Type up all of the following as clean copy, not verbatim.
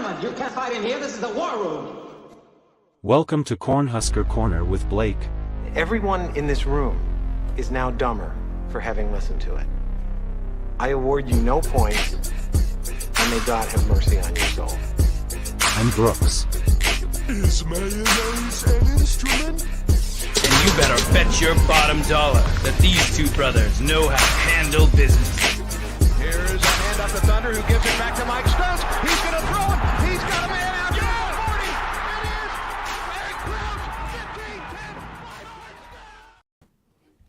gentlemen, you can't fight in here. This is the war room. Welcome to Cornhusker Corner with Blake. Everyone in this room is now dumber for having listened to it. I award you no points, and may God have mercy on your soul. I'm Brooks. Is mayonnaise an instrument? And you better bet your bottom dollar that these two brothers know how to handle business. Here's a hand up to Thunder, who gives it back to Mike Stokes. He's going to throw it. He's got a man out. Yeah! 40. It is. Eric Crouch. 15, 10, 5.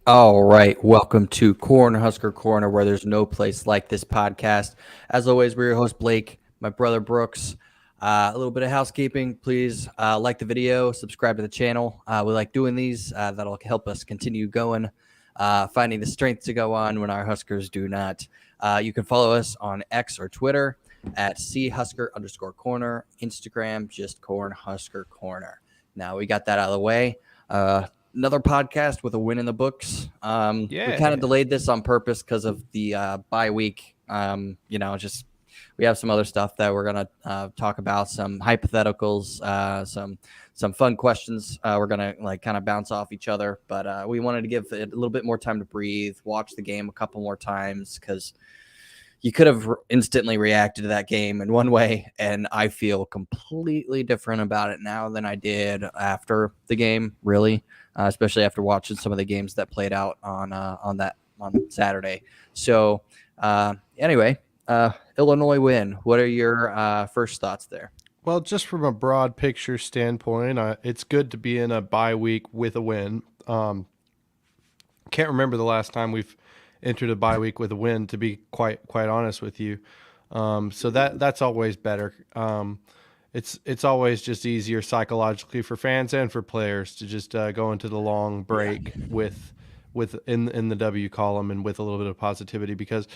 All right, welcome to Cornhusker Corner, where there's no place like this podcast. As always, we're your host, Blake, my brother, Brooks. A little bit of housekeeping. Please like the video, subscribe to the channel. We like doing these. That'll help us continue going, finding the strength to go on when our Huskers do not. You can follow us on X or Twitter at @CHusker_corner, Instagram, just Cornhusker Corner. Now we got that out of the way. Another podcast with a win in the books. We kind of delayed this on purpose because of the bye week. We have some other stuff that we're going to talk about, some hypotheticals, some fun questions. We're going to kind of bounce off each other, but we wanted to give it a little bit more time to breathe, watch the game a couple more times, because you could have instantly reacted to that game in one way, and I feel completely different about it now than I did after the game, really, especially after watching some of the games that played out on Saturday. So anyway, Illinois win. What are your first thoughts there? Well, just from a broad picture standpoint, it's good to be in a bye week with a win. Can't remember the last time we've entered a bye week with a win, to be quite honest with you. So that's always better. It's always just easier psychologically for fans and for players to just go into the long break with in the W column and with a little bit of positivity, because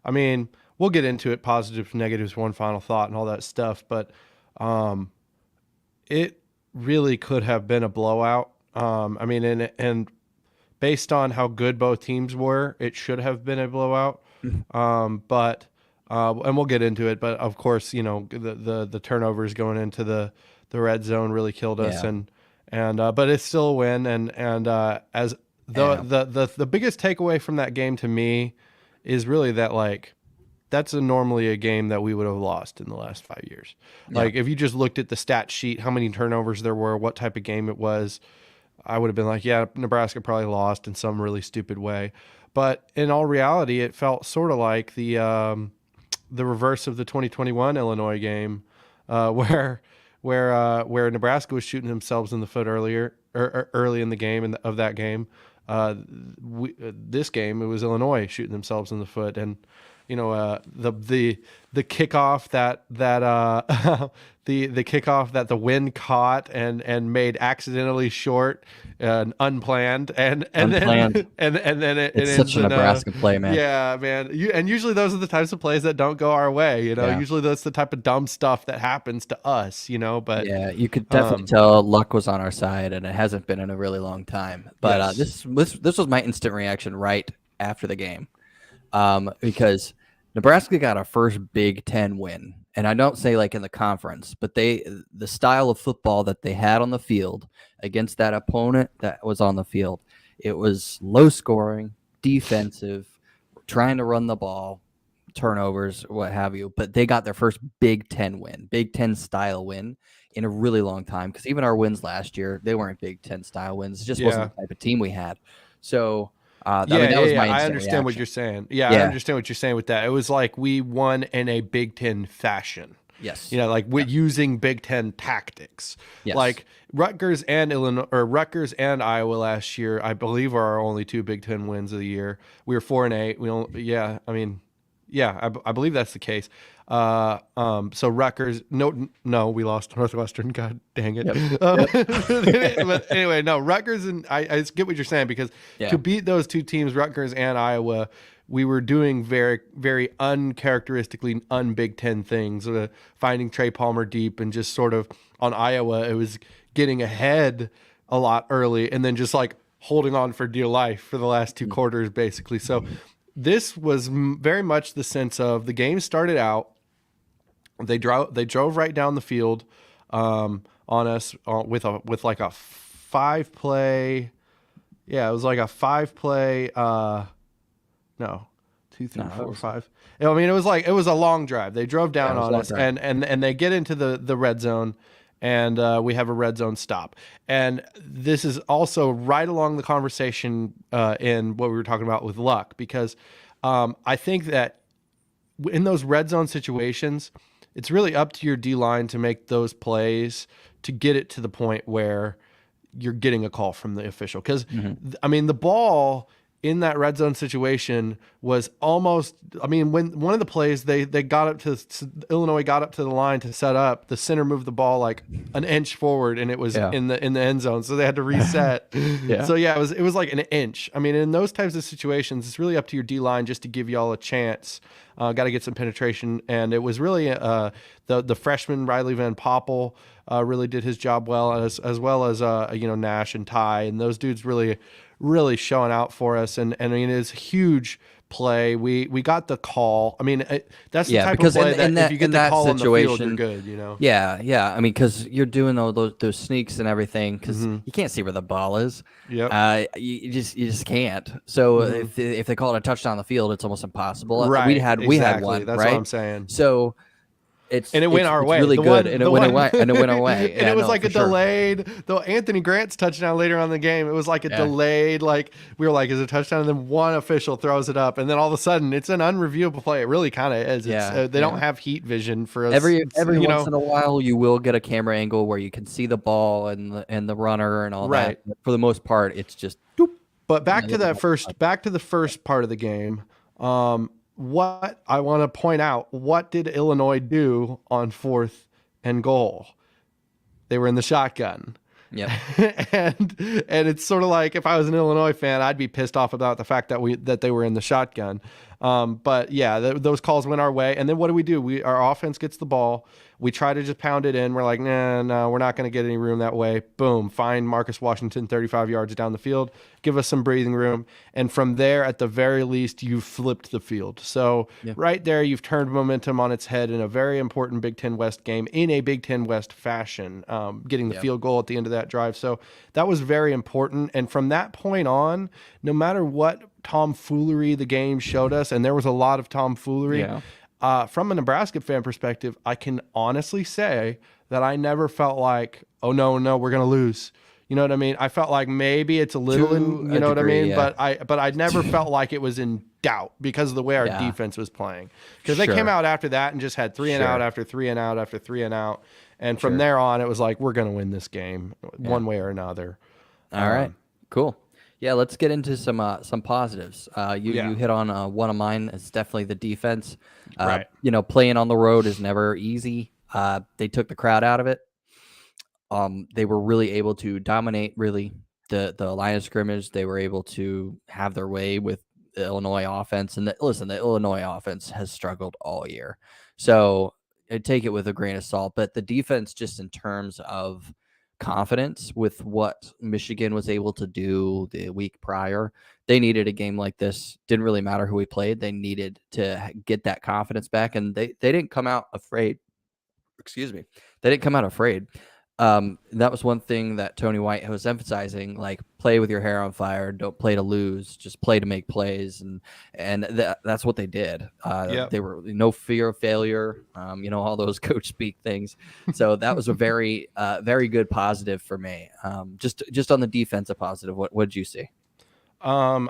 I mean, we'll get into it, positives, negatives, one final thought and all that stuff, but it really could have been a blowout. I mean, and based on how good both teams were, it should have been a blowout. But and we'll get into it, but of course, you know, the turnovers going into the red zone really killed us. Yeah. But it's still a win. And as the biggest takeaway from that game to me is really that, like, that's normally a game that we would have lost in the last 5 years. Yeah. Like, if you just looked at the stat sheet, how many turnovers there were, what type of game it was, I would have been like, yeah, Nebraska probably lost in some really stupid way. But in all reality, it felt sort of like the reverse of the 2021 Illinois game, where Nebraska was shooting themselves in the foot early in the game of that game. This game, it was Illinois shooting themselves in the foot. And you know, the kickoff that the kickoff that the wind caught and made accidentally short and unplanned and then it's such a Nebraska play, man. Yeah, man. And usually those are the types of plays that don't go our way. You know, usually that's the type of dumb stuff that happens to us. You know, but yeah, you could definitely tell luck was on our side, and it hasn't been in a really long time. But this was my instant reaction right after the game. Because Nebraska got our first Big Ten win. And I don't say like in the conference, but the style of football that they had on the field against that opponent that was on the field, it was low scoring, defensive, trying to run the ball, turnovers, what have you. But they got their first Big Ten win, Big Ten style win in a really long time. Because even our wins last year, they weren't Big Ten style wins. It just wasn't the type of team we had. So I understand what you're saying. I understand what you're saying with that. It was like we won in a Big Ten fashion. Yes. You know, like we're using Big Ten tactics. Yes. Like Rutgers and Iowa last year, I believe, are our only two Big Ten wins of the year. We were 4-8. I believe that's the case. So Rutgers, no, we lost Northwestern. God dang it. Yep. But anyway, no, Rutgers, and I get what you're saying, because to beat those two teams, Rutgers and Iowa, we were doing very, very uncharacteristically un-Big Ten things, finding Trey Palmer deep, and just sort of on Iowa, it was getting ahead a lot early and then just like holding on for dear life for the last two quarters, basically. So this was very much the sense of the game started out They drove right down the field on us with like a 5-play. Yeah, it was like a 5-play. No, 2, 3, 4, 5. I mean, it was a long drive. They drove down on us, and they get into the red zone, and we have a red zone stop. And this is also right along the conversation in what we were talking about with luck, because I think that in those red zone situations, it's really up to your D-line to make those plays to get it to the point where you're getting a call from the official. Because, I mean, the ball in that red zone situation was almost, I mean, when one of the plays, they got up to, Illinois got up to the line to set up, the center moved the ball like an inch forward, and it was in the end zone. So they had to reset. So yeah, it was like an inch. I mean, in those types of situations, it's really up to your D-line just to give y'all a chance. Got to get some penetration. And it was really the freshman Riley Van Poppel really did his job well, as well as Nash and Ty, and those dudes really showing out for us. And I mean, it's a huge play. We got the call. I mean, that's the type of play that if you get the call on the field, you're good, you know? Yeah. I mean, because you're doing those sneaks and everything, because you can't see where the ball is. Yep. You just can't. So if they call it a touchdown on the field, it's almost impossible. Right. We had one. That's right? what I'm saying. So it went our way. Really good, and it went away. And it was like a delayed. Though Anthony Grant's touchdown later on in the game, it was like a delayed. Like we were like, is it a touchdown? And then one official throws it up, and then all of a sudden, it's an unreviewable play. It really kind of is. They don't have heat vision for us. Every once in a while, you will get a camera angle where you can see the ball and the runner and all that. For the most part, it's just. But back to the first part of the game. What I want to point out, what did Illinois do on 4th and goal? They were in the shotgun. Yep. and it's sort of like, if I was an Illinois fan, I'd be pissed off about the fact that they were in the shotgun. But yeah, those calls went our way. And then what do? Our offense gets the ball. We try to just pound it in. We're like, no, we're not going to get any room that way. Boom. Find Marcus Washington 35 yards down the field. Give us some breathing room. And from there, at the very least, you've flipped the field. So right there, you've turned momentum on its head in a very important Big Ten West game in a Big Ten West fashion, getting the field goal at the end of that drive. So that was very important. And from that point on, no matter what tomfoolery the game showed us, and there was a lot of tomfoolery, from a Nebraska fan perspective, I can honestly say that I never felt like, oh no, we're gonna lose. You know what I mean? I felt like maybe it's a little, you know what I mean? But I never felt like it was in doubt because of the way our defense was playing. Because they came out after that and just had 3 and out after 3 and out after 3 and out, and from there on, it was like, we're gonna win this game one way or another. All right, cool. Yeah, let's get into some positives. You hit on one of mine. It's definitely the defense. Right. Playing on the road is never easy. They took the crowd out of it. They were really able to dominate the line of scrimmage. They were able to have their way with the Illinois offense. And the Illinois offense has struggled all year. So I take it with a grain of salt. But the defense, just in terms of confidence with what Michigan was able to do the week prior, they needed a game like this. Didn't really matter who we played. They needed to get that confidence back, and they didn't come out afraid. Excuse me. They didn't come out afraid. That was one thing that Tony White was emphasizing, like, play with your hair on fire. Don't play to lose, just play to make plays. And that's what they did. They were no fear of failure, all those coach speak things. So that was a very, very good positive for me. Just on the defensive positive, what did you see? I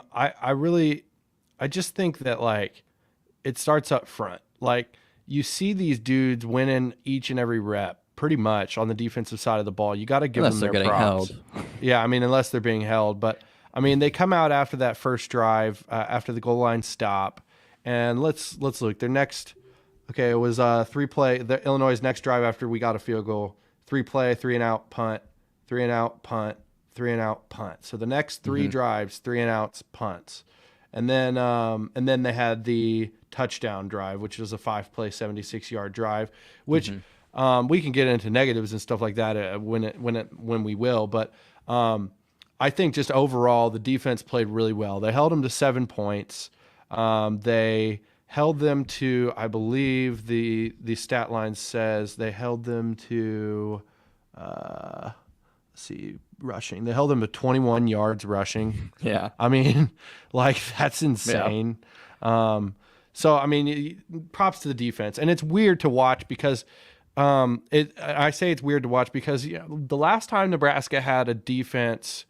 just think that, like, it starts up front. Like, you see these dudes winning each and every rep pretty much on the defensive side of the ball. You got to give them their props. Yeah, I mean, unless they're being held. But, I mean, they come out after that first drive, after the goal line stop, and let's look. Their next, it was 3-play. Illinois' next drive after we got a field goal, 3-play, 3-and-out, punt, 3-and-out, punt, 3-and-out, punt. So the next 3 drives, 3-and-outs, punts. And then they had the touchdown drive, which was a 5-play, 76-yard drive, which we can get into negatives and stuff like that when we will. But I think just overall the defense played really well. They held them to 7 points. They held them to, I believe the stat line says they held them to, let's see, rushing. They held them to 21 yards rushing. Yeah. I mean, like, that's insane. So, I mean, props to the defense. And it's weird to watch because I say it's weird to watch because the last time Nebraska had a defense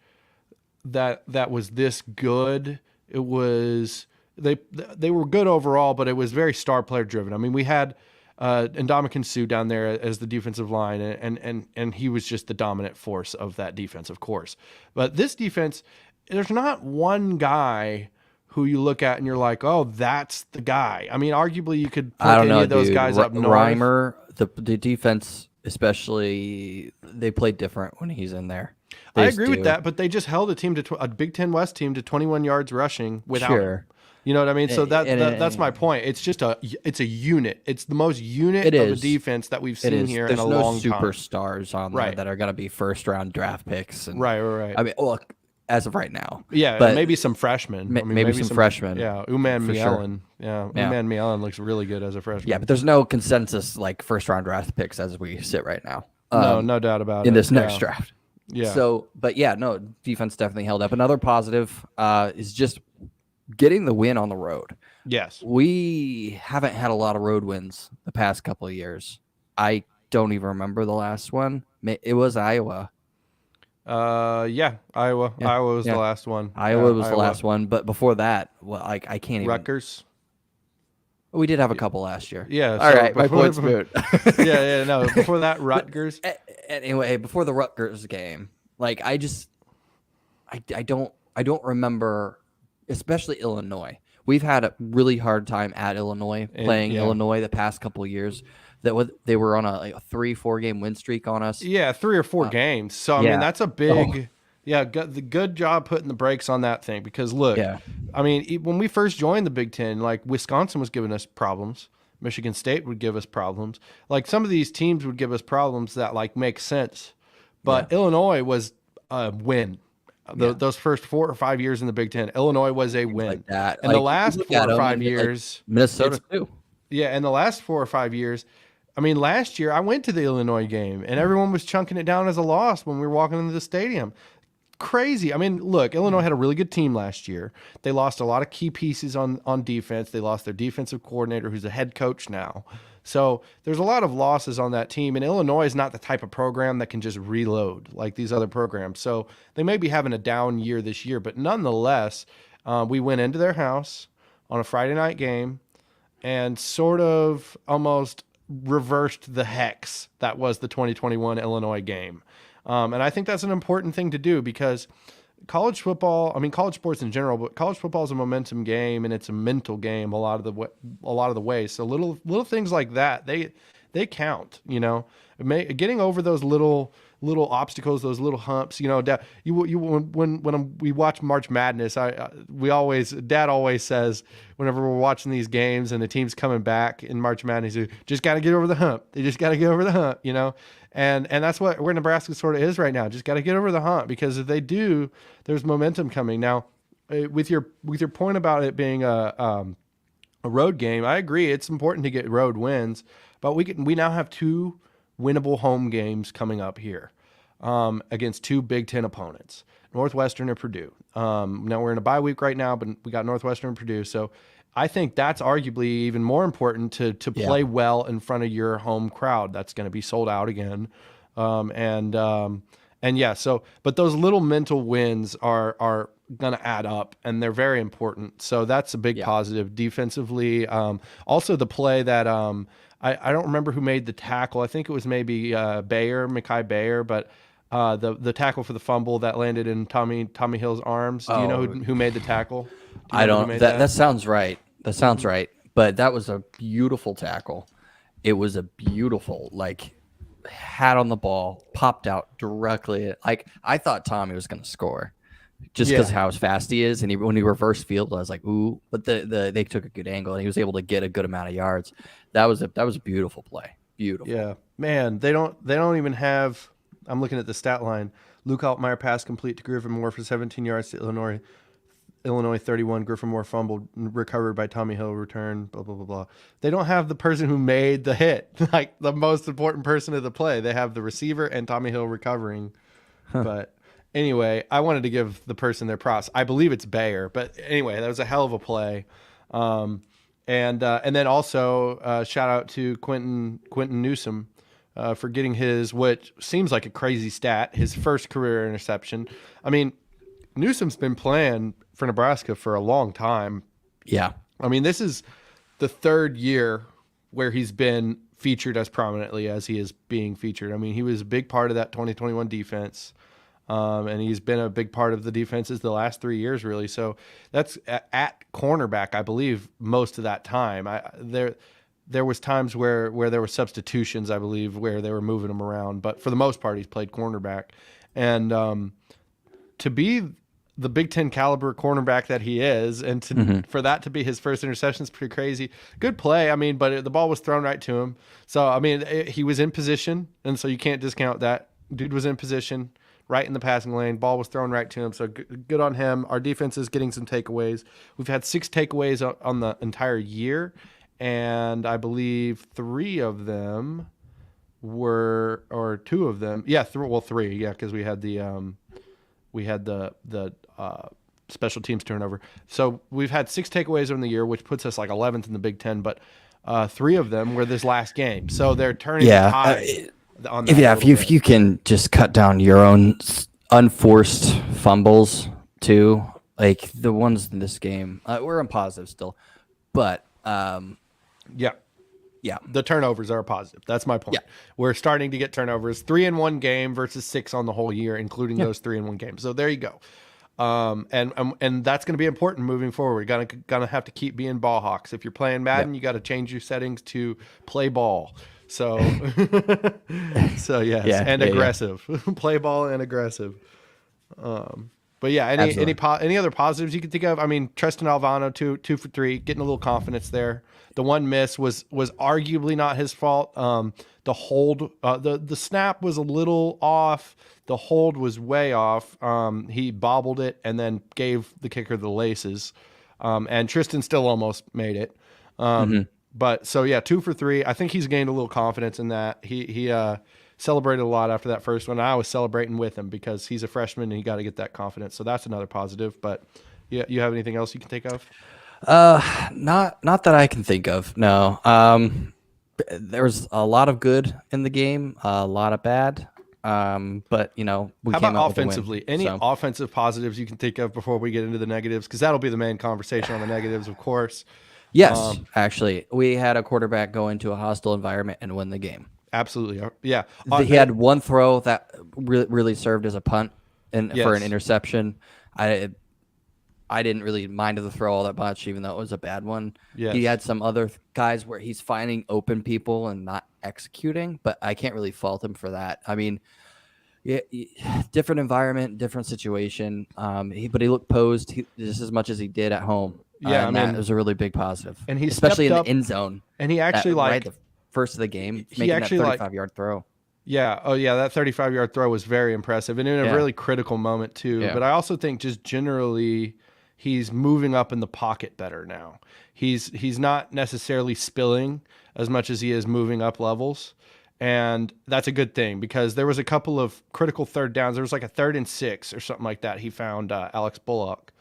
that was this good, it was they were good overall, but it was very star player driven. I mean, we had Ndamukong Suh down there as the defensive line, and he was just the dominant force of that defense, of course. But this defense, there's not one guy who you look at and you're like, oh, that's the guy. I mean, arguably you could put any of those guys up north. Reimer, the defense, especially, they play different when he's in there. I agree with that, but they just held a team to a Big Ten West team to 21 yards rushing without him. You know what I mean? So that's my point. It's just it's a unit. It's the most unit of a defense that we've seen here in a long time. There's no superstars on there that are going to be first round draft picks. And, right. I mean, look, as of right now. Yeah, but maybe some freshmen. Maybe some freshmen. Yeah, Uman Mielen. Sure. Yeah, Uman Mielen looks really good as a freshman. Yeah, but there's no consensus like first round draft picks as we sit right now. No doubt about it. In this next draft. Yeah. So, but yeah, no, defense definitely held up. Another positive is just getting the win on the road. Yes. We haven't had a lot of road wins the past couple of years. I don't even remember the last one. It was Iowa. Iowa. Yeah. Iowa was the last one. Iowa was the last one, but before that, well, I can't even. Rutgers. We did have a couple last year. Yeah. All right, my point's moot. No. Before that, Rutgers. Anyway, before the Rutgers game, like I don't remember, especially Illinois. We've had a really hard time at Illinois playing Illinois the past couple of years. They were on a 3-4 game win streak on us. Yeah, 3 or 4 games. So I mean, that's a big. Yeah, good job putting the brakes on that thing because look, I mean, when we first joined the Big Ten, like Wisconsin was giving us problems, Michigan State would give us problems, like some of these teams would give us problems that like make sense, but Illinois was a win. Those first 4 or 5 years in the Big Ten, Illinois was a win. Like that. And the last 4 or 5 years, like Minnesota too. Yeah, in the last 4 or 5 years. I mean, last year I went to the Illinois game and everyone was chunking it down as a loss when we were walking into the stadium. Crazy. I mean, look, Illinois had a really good team last year. They lost a lot of key pieces on defense. They lost their defensive coordinator, who's a head coach now. So there's a lot of losses on that team. And Illinois is not the type of program that can just reload like these other programs. So they may be having a down year this year, but nonetheless, we went into their house on a Friday night game and sort of almost reversed the hex that was the 2021 Illinois game. And I think that's an important thing to do because college football, I mean, college sports in general, but college football is a momentum game and it's a mental game a lot of the way. So little things like that, they count, you know, getting over those little obstacles, those little humps, you know, when we watch March Madness, Dad always says whenever we're watching these games and the team's coming back in March Madness, you just got to get over the hump. They just got to get over the hump, you know? And that's where Nebraska sort of is right now. Just got to get over the hump because if they do, there's momentum coming. Now, with your point about it being a road game, I agree. It's important to get road wins, but we now have 2 winnable home games coming up here against 2 Big Ten opponents, Northwestern and Purdue. Now we're in a bye week right now, but we got Northwestern and Purdue. So I think that's arguably even more important to play well in front of your home crowd. That's going to be sold out again. But those little mental wins are going to add up and they're very important. So that's a big positive defensively. Also the play that, I don't remember who made the tackle. I think it was maybe Mekhi Bayer, but the tackle for the fumble that landed in Tommy Hill's arms. Do you know who made the tackle? I don't. That sounds right. That sounds right. But that was a beautiful tackle. It was a beautiful, like, hat on the ball, popped out directly. Like, I thought Tommy was going to score just because how fast he is. And when he reversed field, I was like, ooh. But they took a good angle and he was able to get a good amount of yards. That was a beautiful play. Beautiful. Yeah, man. They don't even have. I'm looking at the stat line. Luke Altmaier pass complete to Griffin Moore for 17 yards to Illinois. Illinois 31, Griffin Moore fumbled, recovered by Tommy Hill, return, blah, blah, blah, blah. They don't have the person who made the hit, like the most important person of the play. They have the receiver and Tommy Hill recovering. But anyway, I wanted to give the person their props. I believe it's Bayer, but anyway, that was a hell of a play. And then also shout out to Quentin Newsome for getting his, what seems like a crazy stat, his first career interception. I mean, Newsome's been playing for Nebraska for a long time. Yeah. I mean, this is the third year where he's been featured as prominently as he is being featured. I mean, he was a big part of that 2021 defense. And he's been a big part of the defenses the last 3 years, really. So that's at cornerback, I believe, most of that time. There was times where there were substitutions, I believe, where they were moving him around. But for the most part, he's played cornerback. And to be the Big Ten caliber cornerback that he is, and for that to be his first interception is pretty crazy. Good play, I mean, but the ball was thrown right to him. So, I mean, he was in position, and so you can't discount that. Dude was in position, right in the passing lane. Ball was thrown right to him, so good on him. Our defense is getting some takeaways. We've had 6 takeaways on the entire year, and I believe 3 of them were, or 2 of them, yeah, 3, yeah, because we had the special teams turnover. So we've had 6 takeaways in the year, which puts us like 11th in the Big Ten, but 3 of them were this last game. So they're turning the tide on that. Yeah, if you can just cut down your own unforced fumbles too, like the ones in this game, we're on positive still, but yeah, the turnovers are a positive. That's my point. Yeah. We're starting to get turnovers. 3 in one game versus 6 on the whole year, including those 3 in one game. So there you go. And that's going to be important moving forward. Gonna have to keep being ball hawks. If you're playing Madden, you got to change your settings to play ball. So, yes, and aggressive. Play ball and aggressive. But yeah, any other positives you can think of? I mean, Tristan Alvano, two for 3, getting a little confidence there. The one miss was arguably not his fault. The hold, the snap was a little off. The hold was way off. He bobbled it and then gave the kicker the laces. And Tristan still almost made it. But so yeah, 2 for 3. I think he's gained a little confidence in that. He celebrated a lot after that first one. I was celebrating with him because he's a freshman and he got to get that confidence. So that's another positive. But yeah, you have anything else you can think of? Not that I can think of. No. There was a lot of good in the game, a lot of bad. But we How came about out with a win, offensively? Any so. offensive positives you can think of before we get into the negatives? Because that'll be the main conversation on the negatives, of course. Yes, actually, we had a quarterback go into a hostile environment and win the game. Absolutely, yeah. He had one throw that really served as a punt for an interception. I didn't really mind the throw all that much, even though it was a bad one. Yes. He had some other guys where he's finding open people and not executing, but I can't really fault him for that. I mean, different environment, different situation. But he looked posed just as much as he did at home. Yeah, and that was a really big positive. And he especially in stepped the end zone. And he actually right the first of the game, making that 35-yard throw. Yeah. Oh, yeah. That 35-yard throw was very impressive and in a really critical moment too. Yeah. But I also think just generally he's moving up in the pocket better now. He's not necessarily spilling as much as he is moving up levels. And that's a good thing because there was a couple of critical third downs. There was like a 3rd and 6 or something like that. He found Alex Bullock.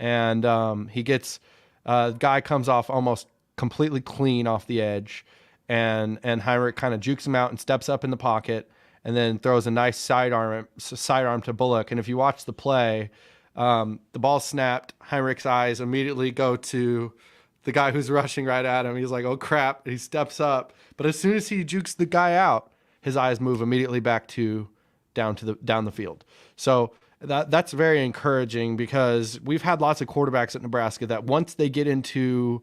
And he gets guy comes off almost completely clean off the edge. And Heinrich kind of jukes him out and steps up in the pocket and then throws a nice sidearm to Bullock. And if you watch the play, the ball snapped. Heinrich's eyes immediately go to the guy who's rushing right at him. He's like, oh, crap. He steps up. But as soon as he jukes the guy out, his eyes move immediately back to down the field. So that's very encouraging because we've had lots of quarterbacks at Nebraska that once they get into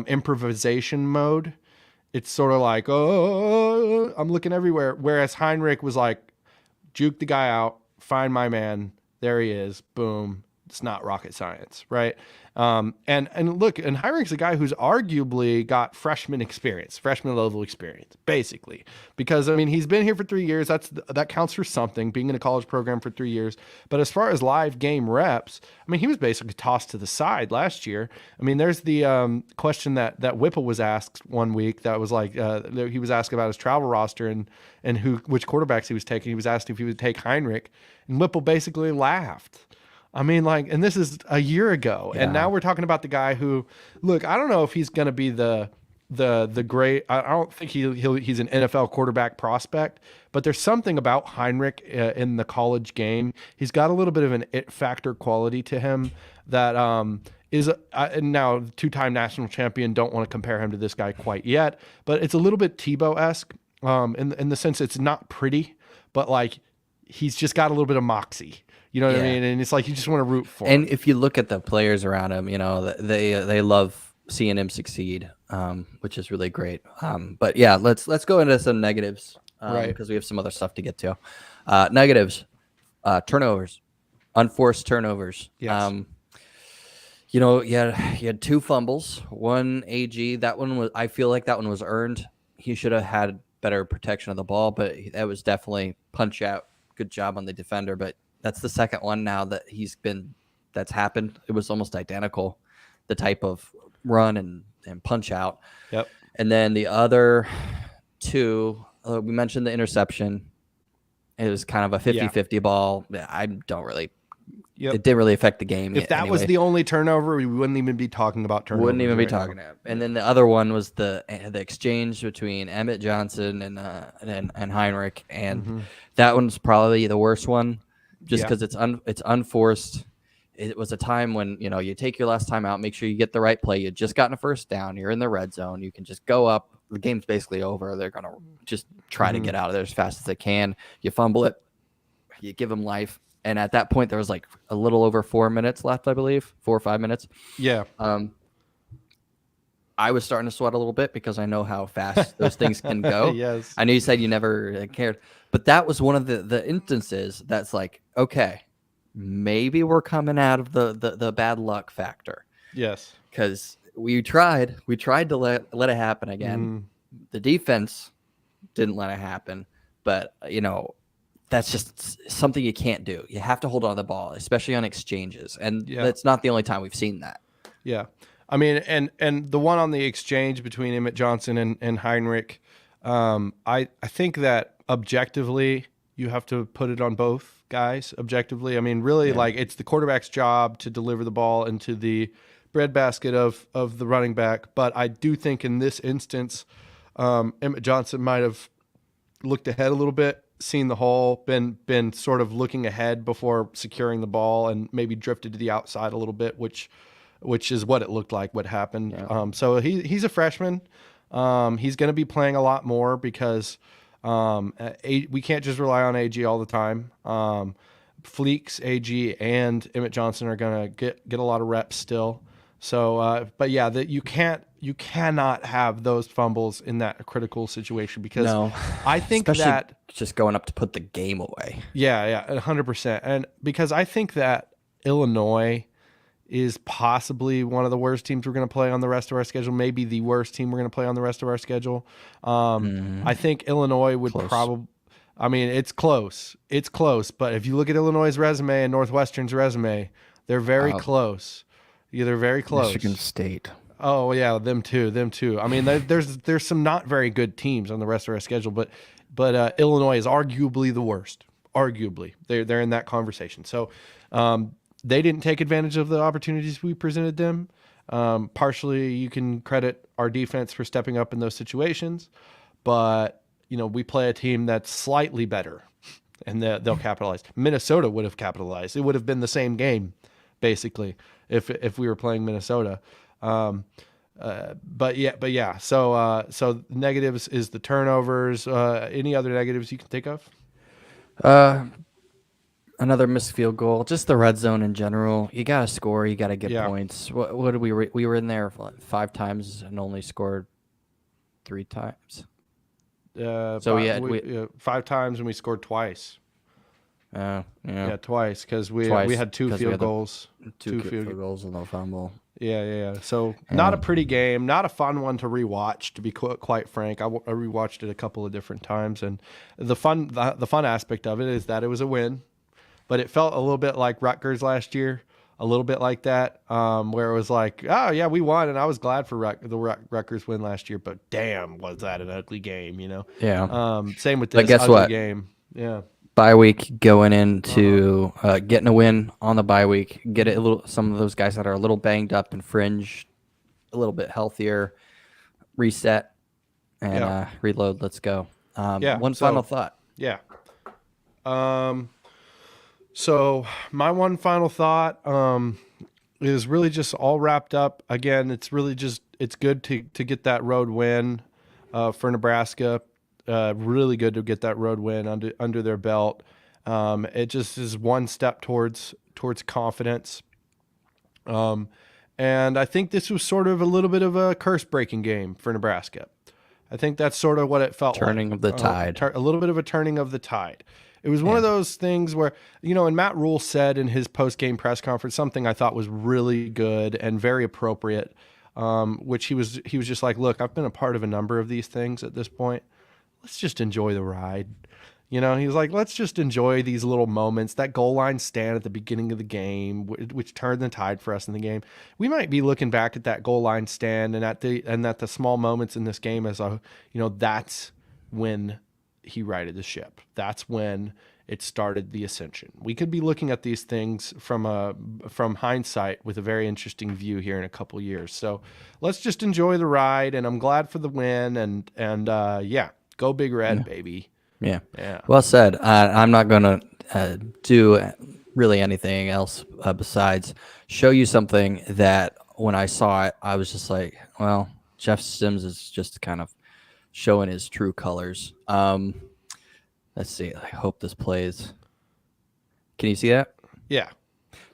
improvisation mode, it's sort of like, oh, I'm looking everywhere. Whereas Heinrich was like, juke the guy out, find my man. There he is. Boom. It's not rocket science, right? And look, and Heinrich's a guy who's arguably got freshman level experience, basically, because I mean he's been here for 3 years. That counts for something, being in a college program for 3 years. But as far as live game reps, I mean he was basically tossed to the side last year. I mean there's the question that Whipple was asked one week that was like he was asked about his travel roster and which quarterbacks he was taking. He was asked if he would take Heinrich, and Whipple basically laughed. I mean, like, and this is a year ago, and now we're talking about the guy who, look, I don't know if he's going to be the great. I don't think he's an NFL quarterback prospect, but there's something about Heinrich in the college game. He's got a little bit of an it factor quality to him that is now two-time national champion. Don't want to compare him to this guy quite yet, but it's a little bit Tebow-esque in the sense it's not pretty, but like he's just got a little bit of moxie. You know what I mean? And it's like you just want to root for him. And if you look at the players around him, you know, they love seeing him succeed, which is really great. But yeah, let's go into some negatives, right? Because we have some other stuff to get to. Negatives, turnovers, unforced turnovers. Yes. You know, you had 2 fumbles, 1 AG. That one was, I feel like that one was earned. He should have had better protection of the ball, but that was definitely punch out. Good job on the defender, but that's the second one now that that's happened. It was almost identical, the type of run and punch out. Yep. And then the other 2, we mentioned the interception. It was kind of a 50-50 ball. I don't really. Yep. It didn't really affect the game. If that was the only turnover, we wouldn't even be talking about turnovers. Wouldn't even be talking about it. And then the other one was the exchange between Emmett Johnson and Heinrich, and that one's probably the worst one, just because it's unforced. It was a time when, you know, you take your last time out, make sure you get the right play. You just gotten a first down. You're in the red zone. You can just go up. The game's basically over. They're going to just try to get out of there as fast as they can. You fumble it. You give them life. And at that point, there was like a little over 4 minutes left, I believe, 4 or 5 minutes. Yeah. I was starting to sweat a little bit because I know how fast those things can go. Yes. I know you said you never cared, but that was one of the instances that's like, okay, maybe we're coming out of the bad luck factor. Yes. Because we tried to let it happen again. The defense didn't let it happen, but you know, that's just something you can't do. You have to hold on to the ball, especially on exchanges. And that's not the only time we've seen that. Yeah. I mean, and the one on the exchange between Emmett Johnson and Heinrich, I think that objectively you have to put it on both guys objectively. I mean, really, like it's the quarterback's job to deliver the ball into the breadbasket of the running back. But I do think in this instance, Emmett Johnson might have looked ahead a little bit, seen the hole, been sort of looking ahead before securing the ball, and maybe drifted to the outside a little bit, which is what it looked like, what happened. Yeah. So he's a freshman. He's going to be playing a lot more because we can't just rely on AG all the time. Fleeks, AG, and Emmett Johnson are going to get a lot of reps still. So, but yeah, that you cannot have those fumbles in that critical situation because I think especially that just going up to put the game away. Yeah, 100%. And because I think that Illinois is possibly one of the worst teams we're going to play on the rest of our schedule, maybe the worst team we're going to play on the rest of our schedule. I think Illinois would probably, I mean, it's close, but if you look at Illinois' resume and Northwestern's resume, they're very close. Yeah, they're very close. Michigan State. Oh yeah, them too. I mean, there's some not very good teams on the rest of our schedule, but Illinois is arguably the worst. Arguably, they're in that conversation. So they didn't take advantage of the opportunities we presented them. Partially, you can credit our defense for stepping up in those situations, but you know we play a team that's slightly better, and they'll capitalize. Minnesota would have capitalized. It would have been the same game, basically, if we were playing Minnesota. But yeah. So negatives is the turnovers. Any other negatives you can think of? Another missed field goal. Just the red zone in general. You got to score. You got to get points. What did we were in there 5 times and only scored 3 times. So we 5 times and we scored twice. Yeah. Yeah, twice because we Twice, had 2 'cause we field had the goals. Two field goals and no fumble. Yeah. So not a pretty game, not a fun one to rewatch. To be quite frank, I rewatched it a couple of different times, and the fun aspect of it is that it was a win, but it felt a little bit like Rutgers last year, a little bit like that, where it was like, oh yeah, we won, and I was glad for the Rutgers win last year, but damn, was that an ugly game, you know? Yeah. Same with But this guess ugly what? game. Yeah. Bye week going into getting a win on the bye week. Get it a little. Some of those guys that are a little banged up and fringe, a little bit healthier, reset and reload. Let's go. One final thought. Yeah. So my one final thought is really just all wrapped up. Again, it's really just it's good to get that road win for Nebraska. Really good to get that road win under their belt. It just is one step towards confidence. And I think this was sort of a little bit of a curse-breaking game for Nebraska. I think that's sort of what it felt like. Turning of the tide. A little bit of a turning of the tide. It was one of those things where, and Matt Rule said in his post-game press conference something I thought was really good and very appropriate, which he was just like, look, I've been a part of a number of these things at this point. Let's just enjoy the ride. He was like, let's just enjoy these little moments. That goal line stand at the beginning of the game, which turned the tide for us in the game. We might be looking back at that goal line stand and at the small moments in this game as that's when he righted the ship. That's when it started the ascension. We could be looking at these things from hindsight with a very interesting view here in a couple years. So let's just enjoy the ride. And I'm glad for the win. And go Big Red, baby. Yeah. Well said. I'm not going to do really anything else besides show you something that when I saw it, I was just like, well, Jeff Sims is just kind of showing his true colors. Let's see. I hope this plays. Can you see that? Yeah.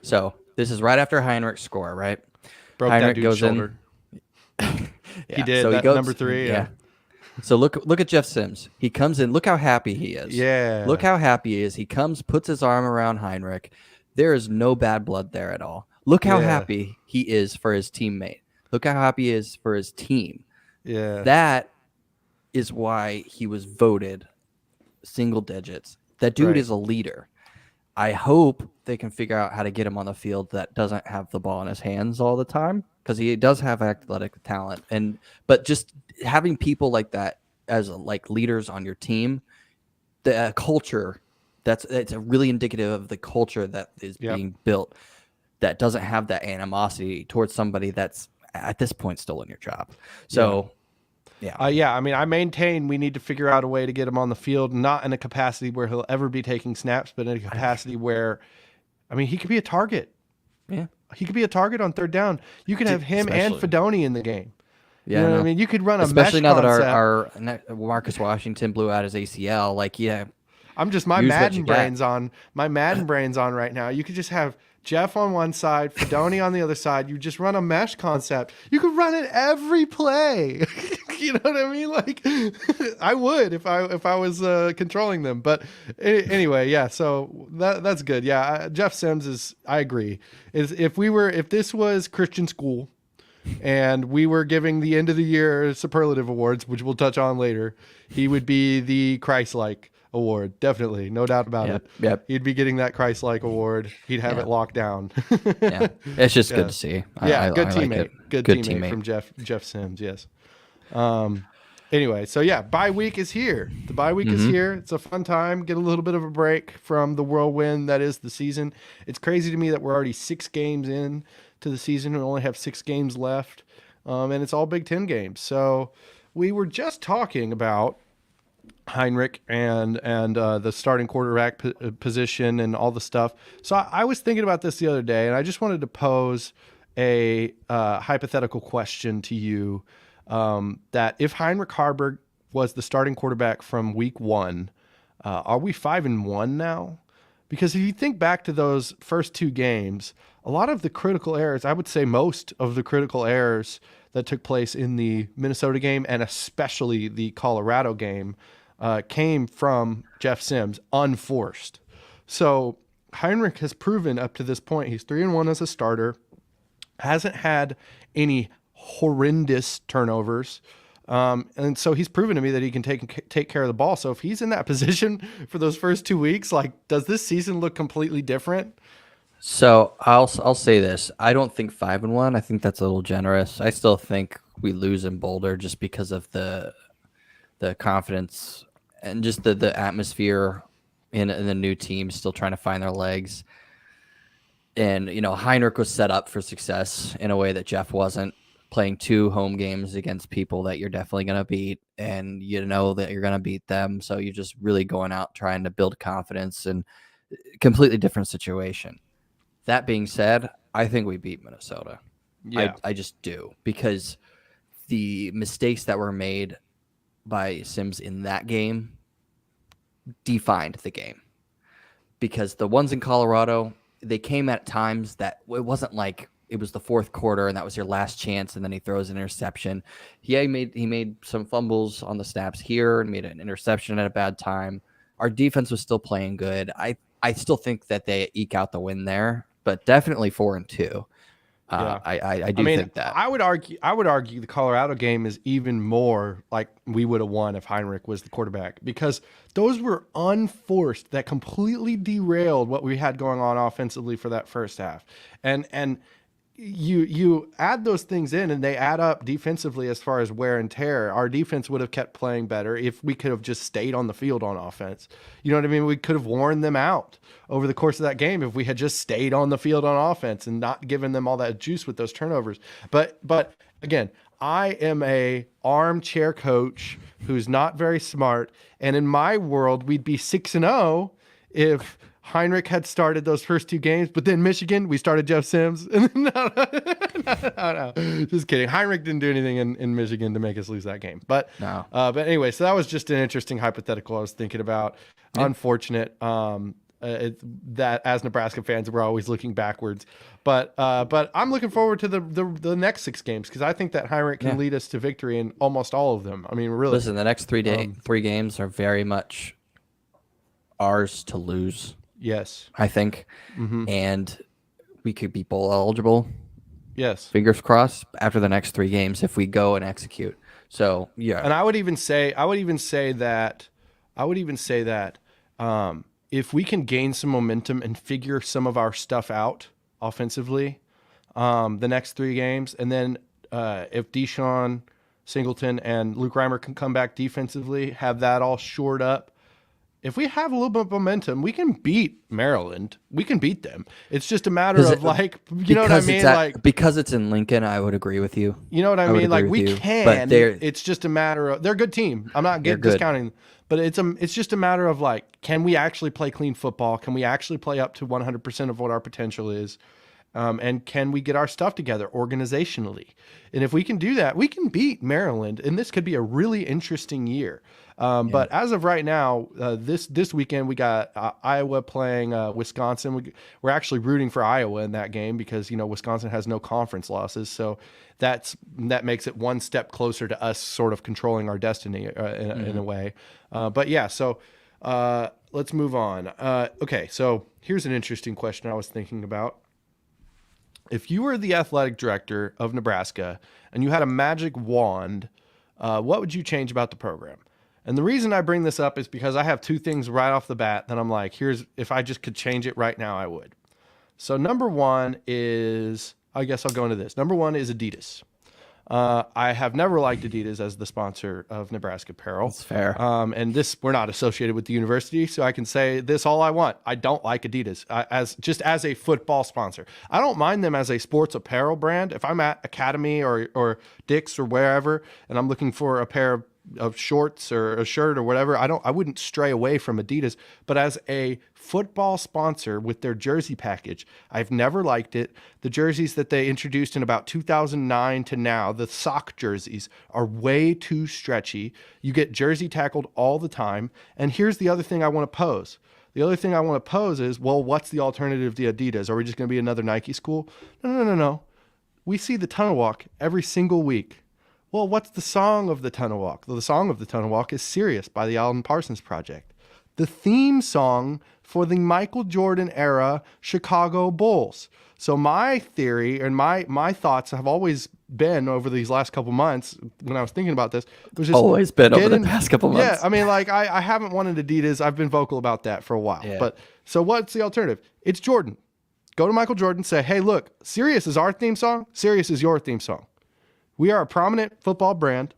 So this is right after Heinrich's score, right? Broke Heinrich that dude's shoulder. He did. So that goes, number 3. Yeah. So look at Jeff Sims. He comes in. Look how happy he is. Yeah. Look how happy he is. He comes, puts his arm around Heinrich. There is no bad blood there at all. Look how happy he is for his teammate. Look how happy he is for his team. Yeah. That is why he was voted single digits. That dude is a leader. I hope they can figure out how to get him on the field that doesn't have the ball in his hands all the time, because he does have athletic talent. But just having people like that as like leaders on your team, the culture, it's really indicative of the culture that is being built, that doesn't have that animosity towards somebody that's at this point still in your job. So I mean, I maintain we need to figure out a way to get him on the field, not in a capacity where he'll ever be taking snaps, but in a capacity where, I mean, he could be a target. Yeah. He could be a target on third down. You could have him and Fedoni in the game. Yeah, you know what I mean? You could run a especially mesh now concept. that our Marcus Washington blew out his ACL. Like, I'm just my Madden brain's on right now. You could just have Jeff on one side, Fedoni on the other side. You just run a mesh concept. You could run it every play. You know what I mean? Like, I would if I was controlling them. But anyway, yeah. So that's good. Yeah, Jeff Sims is. I agree. If this was Christian school, and we were giving the end of the year superlative awards, which we'll touch on later, he would be the Christ-like award. Definitely. No doubt about it. Yep. He'd be getting that Christ-like award. He'd have it locked down. It's just good to see. Good teammate. Like good teammate from Jeff Sims. Yes. Anyway, so bye week is here. The bye week is here. It's a fun time. Get a little bit of a break from the whirlwind that is the season. It's crazy to me that we're already 6 games in to the season. We only have 6 games left, and it's all Big Ten games. So we were just talking about Heinrich and the starting quarterback position and all the stuff. So I was thinking about this the other day, and I just wanted to pose a hypothetical question to you, that if Heinrich Haarberg was the starting quarterback from week 1, are we 5-1 now? Because if you think back to those first 2 games, a lot of the critical errors, I would say most of the critical errors that took place in the Minnesota game and especially the Colorado game came from Jeff Sims, unforced. So Heinrich has proven up to this point, he's 3-1 as a starter, hasn't had any horrendous turnovers. And so he's proven to me that he can take care of the ball. So if he's in that position for those first 2 weeks, like, does this season look completely different? So I'll say this. I don't think 5-1. I think that's a little generous. I still think we lose in Boulder just because of the confidence and just the atmosphere in the new team still trying to find their legs. And, Heinrich was set up for success in a way that Jeff wasn't, playing 2 home games against people that you're definitely going to beat, and you know that you're going to beat them. So you're just really going out trying to build confidence, and completely different situation. That being said, I think we beat Minnesota. Yeah. I just do, because the mistakes that were made by Sims in that game defined the game. Because the ones in Colorado, they came at times that it wasn't like it was the fourth quarter and that was your last chance, and then he throws an interception. Yeah, he made some fumbles on the snaps here and made an interception at a bad time. Our defense was still playing good. I still think that they eke out the win there, but definitely 4-2. Yeah. I do think that. I would argue the Colorado game is even more like we would have won if Heinrich was the quarterback, because those were unforced that completely derailed what we had going on offensively for that first half. And you add those things in and they add up defensively as far as wear and tear. Our defense would have kept playing better if we could have just stayed on the field on offense. You know what I mean? We could have worn them out over the course of that game if we had just stayed on the field on offense and not given them all that juice with those turnovers. But again, I am a armchair coach who's not very smart, and in my world, we'd be 6-0 if Heinrich had started those first 2 games, but then Michigan, we started Jeff Sims. No. Just kidding. Heinrich didn't do anything in Michigan to make us lose that game. But No. But anyway, so that was just an interesting hypothetical I was thinking about. Yeah. Unfortunate that as Nebraska fans, we're always looking backwards. But I'm looking forward to the next 6 games, because I think that Heinrich can lead us to victory in almost all of them. I mean, really. Listen, the next 3 games are very much ours to lose. Yes. I think. Mm-hmm. And we could be bowl eligible. Yes. Fingers crossed after the next 3 games if we go and execute. So, yeah. And I would even say that if we can gain some momentum and figure some of our stuff out offensively, the next 3 games, and then if Deshaun Singleton and Luke Reimer can come back defensively, have that all shored up. If we have a little bit of momentum, we can beat Maryland. We can beat them. It's just a matter of you know what I mean? Because it's in Lincoln, I would agree with you. You know what I mean? Like, we can, but it's just a matter of, they're a good team. I'm not discounting them, but it's just a matter of, like, can we actually play clean football? Can we actually play up to 100% of what our potential is? And can we get our stuff together organizationally? And if we can do that, we can beat Maryland, and this could be a really interesting year. But as of right now, this weekend we got Iowa playing Wisconsin. We're actually rooting for Iowa in that game because Wisconsin has no conference losses, so that makes it one step closer to us sort of controlling our destiny in a way. But yeah, so let's move on. Okay, so here's an interesting question I was thinking about. If you were the athletic director of Nebraska and you had a magic wand, what would you change about the program? And the reason I bring this up is because I have 2 things right off the bat that I'm like, if I just could change it right now, I would. So number 1 is, I guess I'll go into this. Number 1 is Adidas. I have never liked Adidas as the sponsor of Nebraska Apparel. That's fair. And we're not associated with the university, so I can say this all I want. I don't like Adidas as a football sponsor. I don't mind them as a sports apparel brand. If I'm at Academy or Dick's or wherever, and I'm looking for a pair of shorts or a shirt or whatever, I wouldn't stray away from Adidas. But as a football sponsor with their jersey package, I've never liked it. The jerseys that they introduced in about 2009 to now, the sock jerseys, are way too stretchy. You get jersey tackled all the time. And here's the other thing I want to pose. The other thing I want to pose is, well, what's the alternative to Adidas? Are we just going to be another Nike school? No. We see the Tunnel Walk every single week. Well, what's the song of the Tunnel Walk? The song of the Tunnel Walk is Sirius by the Alan Parsons Project. the theme song for the Michael Jordan era Chicago Bulls. So my theory and my thoughts have always been over these last couple months when I was thinking about this, was just Always been over the past couple months. Yeah, I mean, like I haven't wanted Adidas. I've been vocal about that for a while. Yeah. But so what's the alternative? It's Jordan. Go to Michael Jordan, say, hey, look, Sirius is our theme song. Sirius is your theme song. We are a prominent football brand.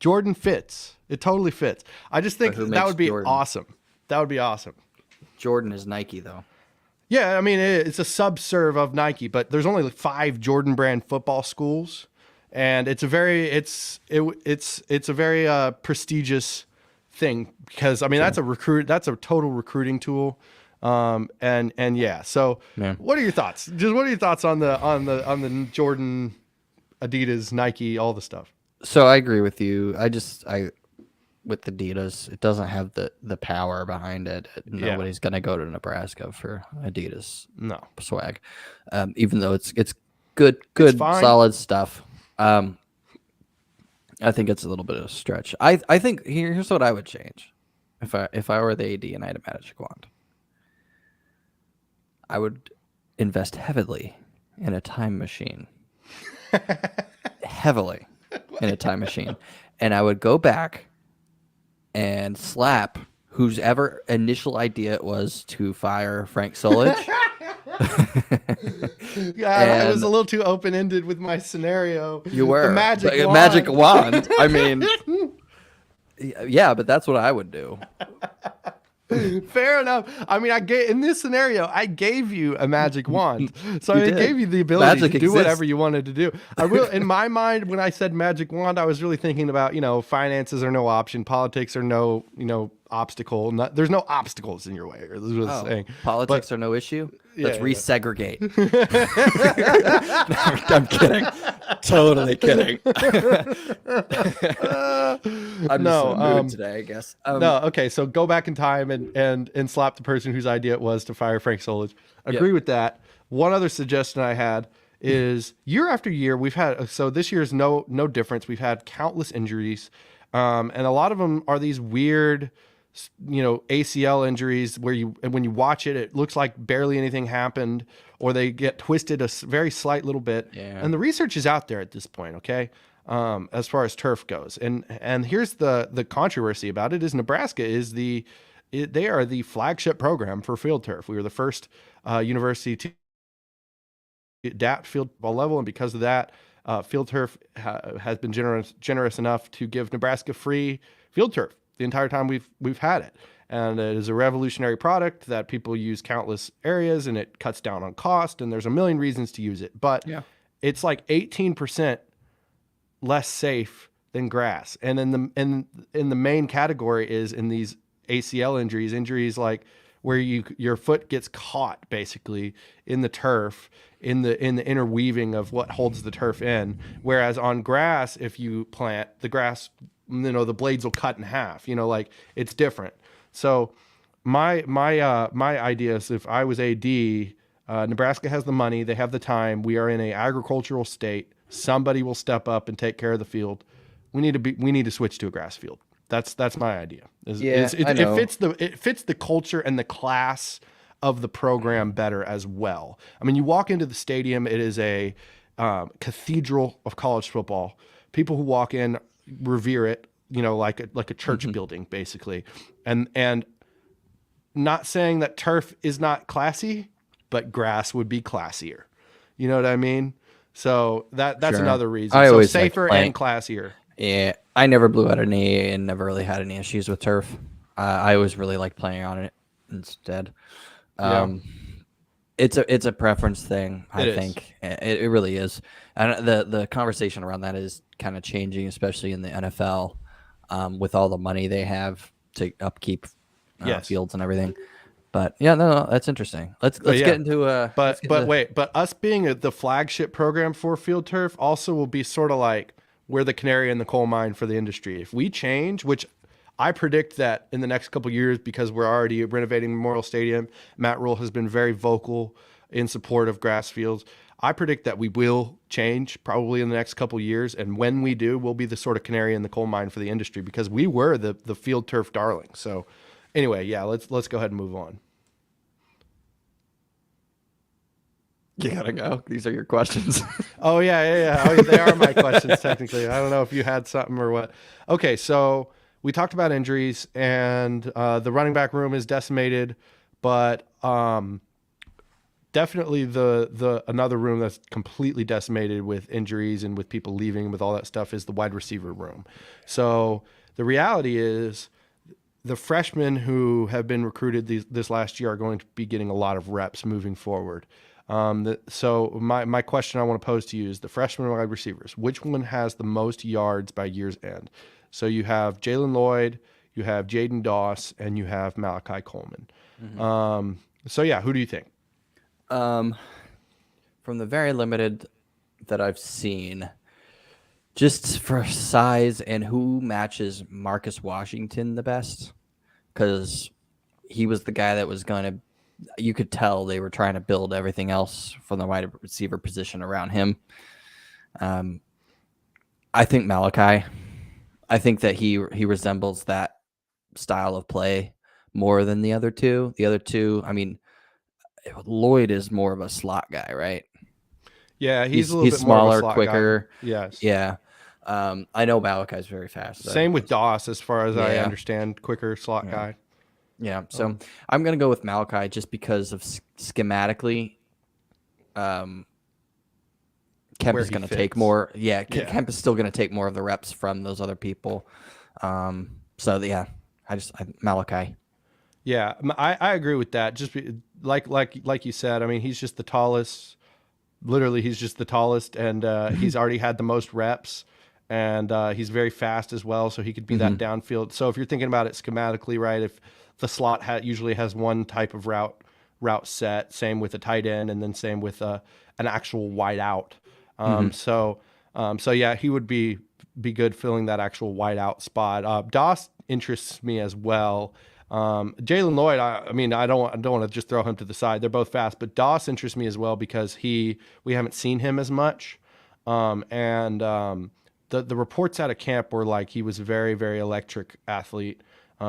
Jordan fits. It totally fits. I just think who that makes would be Jordan? awesome. That would be awesome. Jordan is Nike though. Yeah, I mean, it's a subserve of Nike, but there's only like 5 Jordan brand football schools, and it's a very prestigious thing because I mean that's a total recruiting tool, and yeah. So, what are your thoughts? Just what are your thoughts on the Jordan, Adidas, Nike, all the stuff? So I agree with you. With Adidas, it doesn't have the power behind it. Nobody's gonna go to Nebraska for Adidas swag, even though it's good, solid stuff. I think it's a little bit of a stretch. I think here's what I would change if I were the AD and I had a magic wand. I would invest heavily in a time machine, and I would go back and slap whose ever initial idea it was to fire Frank Solich. I was a little too open-ended with my scenario. You were. The magic wand. I mean, yeah, but that's what I would do. Fair enough. I mean, in this scenario, I gave you a magic wand, so I gave you the ability to do whatever you wanted to do. I will, in my mind, when I said magic wand, I was really thinking about finances are no option, politics are no obstacle. There's no obstacles in your way. This is what I'm saying. Politics are no issue. Let's resegregate. No, I'm kidding. Totally kidding. I'm just in the mood today, I guess. No, okay. So go back in time and slap the person whose idea it was to fire Frank Solich. Agree with that. One other suggestion I had is year after year we've had. So this year is no difference. We've had countless injuries, and a lot of them are these weird, ACL injuries where when you watch it, it looks like barely anything happened, or they get twisted a very slight little bit. Yeah. And the research is out there at this point. Okay. As far as turf goes. And here's the controversy about it is Nebraska is they are the flagship program for field turf. We were the first university to adapt field ball level. And because of that, field turf has been generous enough to give Nebraska free field turf the entire time we've had it. And it is a revolutionary product that people use countless areas, and it cuts down on cost, and there's a million reasons to use it. But it's like 18% less safe than grass. And in the main category is in these ACL injuries like where your foot gets caught basically in the turf, in the interweaving of what holds the turf in. Whereas on grass, if you plant the grass, the blades will cut in half, like it's different. So my idea is if I was AD, Nebraska has the money, they have the time. We are in an agricultural state. Somebody will step up and take care of the field. We need to switch to a grass field. That's my idea. It fits the culture and the class of the program better as well. I mean, you walk into the stadium, it is a cathedral of college football. People who walk in revere it, like a church building basically. And not saying that turf is not classy, but grass would be classier. You know what I mean? So that's another reason. I always safer and classier. Yeah, I never blew out a knee and never really had any issues with turf. I always really liked playing on it instead. It's a preference thing. I think it really is, and the conversation around that is kind of changing, especially in the NFL, with all the money they have to upkeep fields and everything. But no, that's interesting. Let's get into but us being the flagship program for field turf also will be sort of like we're the canary in the coal mine for the industry. If we change, which I predict that in the next couple of years, because we're already renovating Memorial Stadium, Matt Rule has been very vocal in support of grass fields. I predict that we will change probably in the next couple years, and when we do, we'll be the sort of canary in the coal mine for the industry because we were the field turf darling. So anyway, yeah, let's go ahead and move on. You gotta go. These are your questions. Oh yeah. Oh, yeah, they are my questions technically. I don't know if you had something or what. Okay, so we talked about injuries, and the running back room is decimated, but definitely the another room that's completely decimated with injuries and with people leaving, with all that stuff, is the wide receiver room. So the reality is, the freshmen who have been recruited this last year are going to be getting a lot of reps moving forward. So my question I want to pose to you is the freshman wide receivers. Which one has the most yards by year's end? So you have Jalen Lloyd, you have Jaden Doss, and you have Malachi Coleman. Mm-hmm. So yeah, who do you think? From the very limited that I've seen, just for size and who matches Marcus Washington the best, because he was the guy that was going to. You could tell they were trying to build everything else from the wide receiver position around him. I think Malachi. I think that he resembles that style of play more than the other two. The other two, I mean, Lloyd is more of a slot guy, right? Yeah, he's a little bit smaller, more of a slot quicker. Guy. Yes. Yeah. I know Malachi's very fast. Same with Doss, as far as I understand, quicker slot guy. Yeah, so I'm going to go with Malachi just because of schematically. Kemp is going to take more. Yeah, Kemp is still going to take more of the reps from those other people. So yeah, Malachi. Yeah, I agree with that. Just like you said, I mean, he's just the tallest. Literally, he's just the tallest, and he's already had the most reps, and he's very fast as well. So he could be that downfield. So if you're thinking about it schematically, right? If the slot usually has one type of route set, same with a tight end, and then same with an actual wide out. So yeah, he would be good filling that actual wide out spot. Doss interests me as well. Jalen Lloyd, I mean, I don't want to just throw him to the side. They're both fast, but Doss interests me as well because we haven't seen him as much. The reports out of camp were like he was a very, very electric athlete.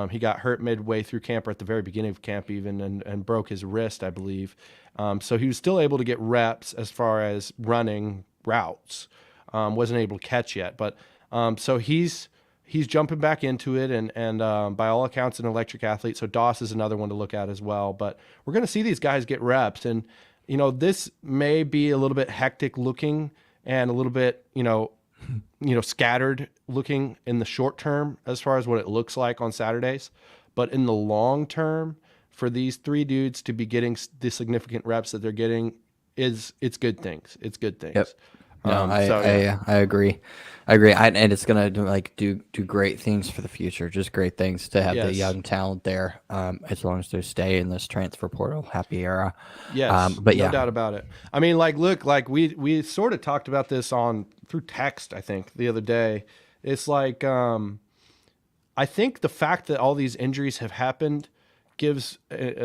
He got hurt midway through camp, or at the very beginning of camp even, and broke his wrist, I believe. So he was still able to get reps as far as running routes. Wasn't able to catch yet, but so he's jumping back into it, and by all accounts, an electric athlete. So Doss is another one to look at as well. But we're going to see these guys get reps, and this may be a little bit hectic looking and a little bit scattered looking in the short term as far as what it looks like on Saturdays, but in the long term, for these three dudes to be getting the significant reps that they're getting, it's good things. It's good things. Yep. No, I agree. And it's gonna do great things for the future. Just great things to have the young talent there. As long as they stay in this transfer portal happy era. Yes, but no doubt about it. I mean, look, we sort of talked about this through text, I think, the other day. It's like I think the fact that all these injuries have happened gives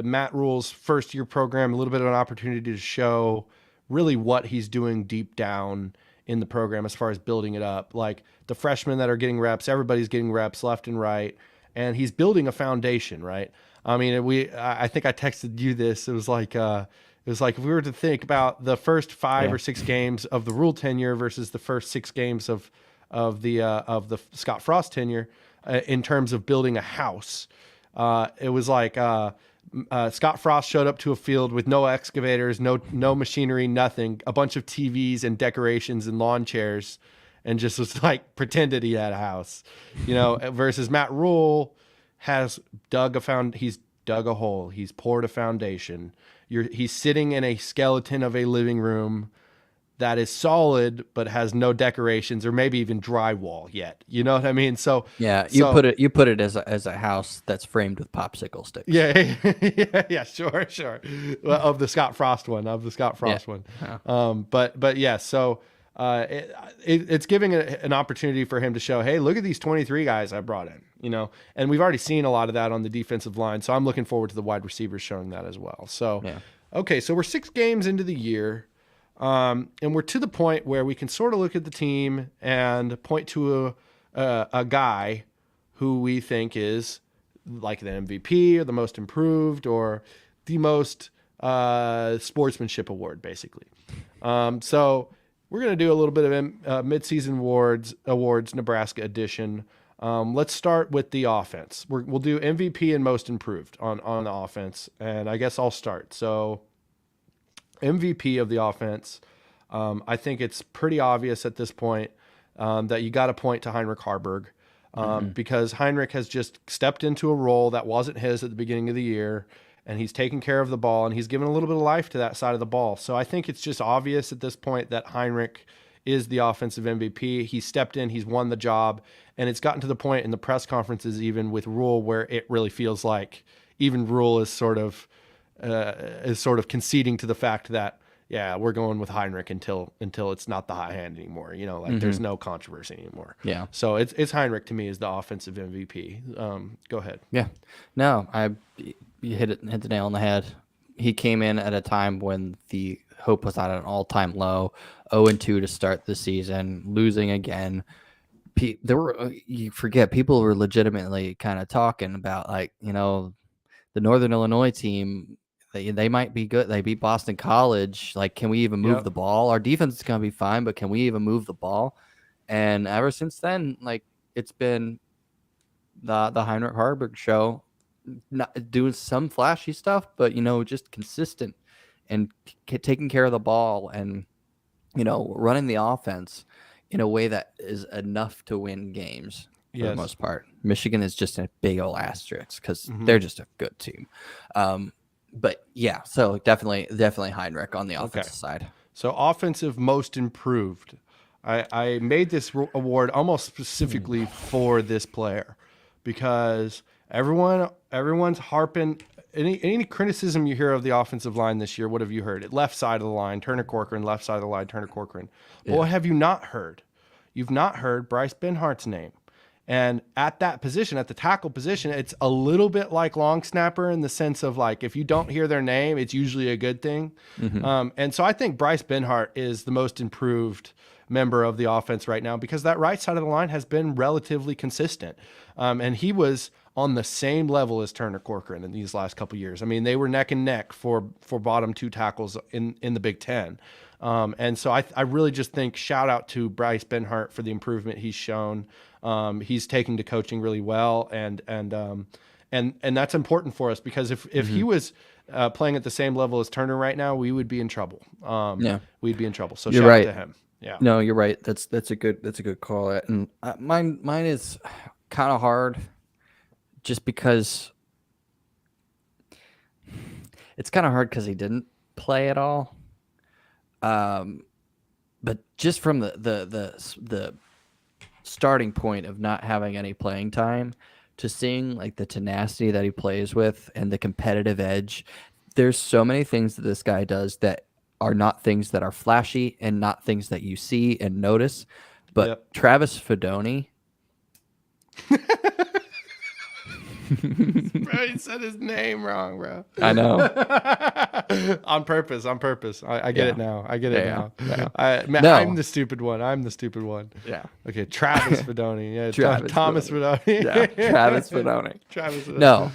Matt Rule's first year program a little bit of an opportunity to show really what he's doing deep down in the program as far as building it up. Like the freshmen that are getting reps, everybody's getting reps left and right, and he's building a foundation, right? I mean, I think I texted you this. It was like if we were to think about the first 5 or 6 games of the Rule tenure versus the first 6 games of the Scott Frost tenure, in terms of building a house, it was like Scott Frost showed up to a field with no excavators, no machinery, nothing, a bunch of TVs and decorations and lawn chairs, and just was like pretended he had a house, versus Matt Rule has he's dug a hole, he's poured a foundation. He's sitting in a skeleton of a living room that is solid but has no decorations or maybe even drywall yet. You know what I mean? So yeah, you put it as a house that's framed with popsicle sticks. Yeah, sure. Well, of the Scott Frost one. But yeah, so it's giving an opportunity for him to show, hey, look at these 23 guys I brought in, and we've already seen a lot of that on the defensive line. So I'm looking forward to the wide receivers showing that as well. So, okay, so we're 6 games into the year. And we're to the point where we can sort of look at the team and point to a guy who we think is like the MVP or the most improved or the most sportsmanship award, basically. So we're going to do a little bit of mid-season awards, Nebraska edition. Let's start with the offense. We'll do MVP and most improved on the offense, and I guess I'll start. So MVP of the offense, I think it's pretty obvious at this point that you got to point to Heinrich Harburg because Heinrich has just stepped into a role that wasn't his at the beginning of the year, and he's taking care of the ball, and he's given a little bit of life to that side of the ball. So I think it's just obvious at this point that Heinrich is the offensive MVP. He stepped in, he's won the job, and it's gotten to the point in the press conferences, even with Rule, where it really feels like even Rule is sort of conceding to the fact that, yeah, we're going with Heinrich until it's not the hot hand anymore. You know, like there's no controversy anymore. Yeah. So it's Heinrich to me is the offensive MVP. Go ahead. Yeah. No, you hit the nail on the head. He came in at a time when the hope was at an all-time low, 0-2 to start the season, losing again. You forget, people were legitimately kind of talking about, like, you know, the Northern Illinois team, they might be good. They beat Boston College. Like, can we even move the ball? Our defense is going to be fine, but can we even move the ball? And ever since then, like, it's been the Heinrich Harburg show, not doing some flashy stuff, but, you know, just consistent and taking care of the ball and, you know, running the offense in a way that is enough to win games for the most part. Michigan is just a big old asterisk because they're just a good team. But yeah, so definitely Heinrich on the offensive side. So offensive most improved. I made this award almost specifically for this player because everyone's harping. Any criticism you hear of the offensive line this year, what have you heard? At left side of the line, Turner Corcoran, left side of the line, Turner Corcoran. But what have you not heard? You've not heard Bryce Benhart's name. And at that position, at the tackle position, it's a little bit like long snapper in the sense of, like, if you don't hear their name, it's usually a good thing. And so I think Bryce Benhart is the most improved member of the offense right now because that right side of the line has been relatively consistent. And he was on the same level as Turner Corcoran in these last couple of years. I mean, they were neck and neck for bottom two tackles in the Big Ten. And so I really just think shout out to Bryce Benhart for the improvement he's shown. He's taking to coaching really well, and that's important for us because if he was playing at the same level as Turner right now, we would be in trouble. We'd be in trouble. So shout out to him. Yeah. No, you're right. That's a good call. And mine is kind of hard, just because it's kind of hard because he didn't play at all. But just from the starting point of not having any playing time to seeing, like, the tenacity that he plays with and the competitive edge, there's so many things that this guy does that are not things that are flashy and not things that you see and notice. But Travis Fedoni. Bro, he said his name wrong, bro. I know. on purpose. I get it now. I get it now. No. I'm the stupid one. Yeah. Okay, Travis Fedoni. Yeah, Thomas Fedoni. Yeah, Travis Fedoni. Travis Fedoni. No,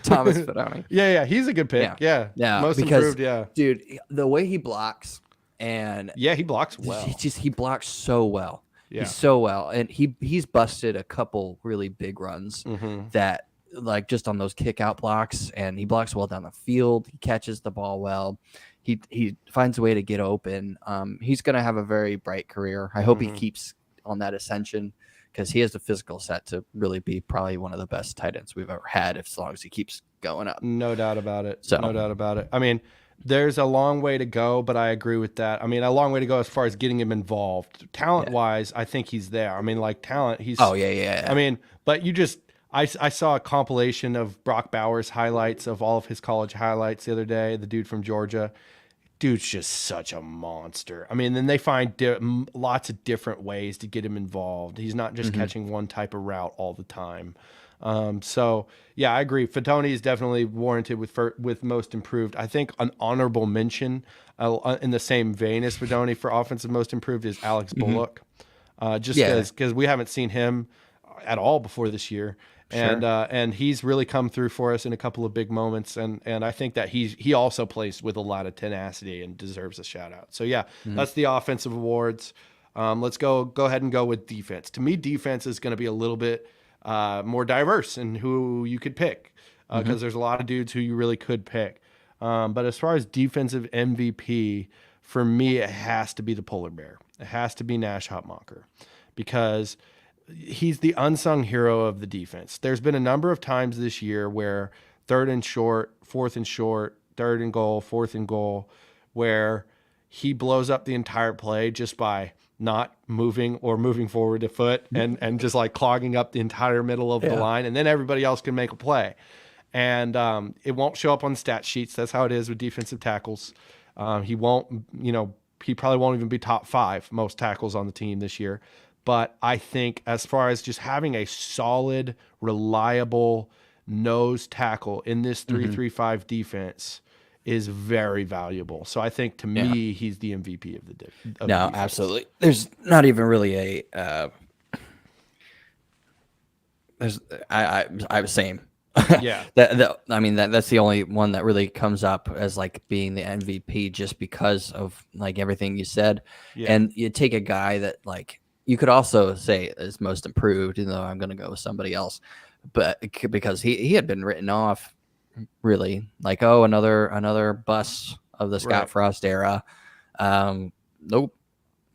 Thomas Fedoni. Yeah, he's a good pick. Yeah. Most improved, dude, the way he blocks and he blocks well. He blocks so well. Yeah. He's so well, and he's busted a couple really big runs that, like, just on those kick out blocks, and he blocks well down the field. He catches the ball well. He finds a way to get open. He's going to have a very bright career. I hope he keeps on that ascension because he has the physical set to really be probably one of the best tight ends we've ever had, as long as he keeps going up. No doubt about it. So. No doubt about it. I mean, there's a long way to go, but I agree with that. I mean, a long way to go as far as getting him involved. Talent-wise, I think he's there. I mean, like, talent, he's... Oh, yeah. I mean, but you just... I saw a compilation of Brock Bowers highlights of all of his college highlights the other day, the dude from Georgia. Dude's just such a monster. I mean, then they find lots of different ways to get him involved. He's not just catching one type of route all the time. So yeah, I agree. Fatoni is definitely warranted with most improved. I think an honorable mention in the same vein as Fatoni for offensive most improved is Alex Bullock. Just because we haven't seen him at all before this year. And he's really come through for us in a couple of big moments, and I think that he also plays with a lot of tenacity and deserves a shout out. So yeah, that's the offensive awards. Let's go ahead and go with defense. To me, defense is going to be a little bit more diverse in who you could pick because there's a lot of dudes who you really could pick. But as far as defensive MVP, for me, it has to be the polar bear. It has to be Nash Hutmacher because he's the unsung hero of the defense. There's been a number of times this year where 3rd and short, 4th and short, 3rd and goal, 4th and goal, where he blows up the entire play just by not moving or moving forward a foot and just like clogging up the entire middle of the line. And then everybody else can make a play. And it won't show up on stat sheets. That's how it is with defensive tackles. He won't, he probably won't even be top 5 most tackles on the team this year. But I think as far as just having a solid, reliable nose tackle in this 3-3-5 defense is very valuable. So I think to me, he's the MVP of the defense. No, absolutely. There's not even really a. I was same. Yeah. That's the only one that really comes up as like being the MVP just because of like everything you said. Yeah. And you take a guy that like. You could also say is most improved, even though I'm going to go with somebody else, but because he had been written off, really like another bust of the Scott Frost era. Nope,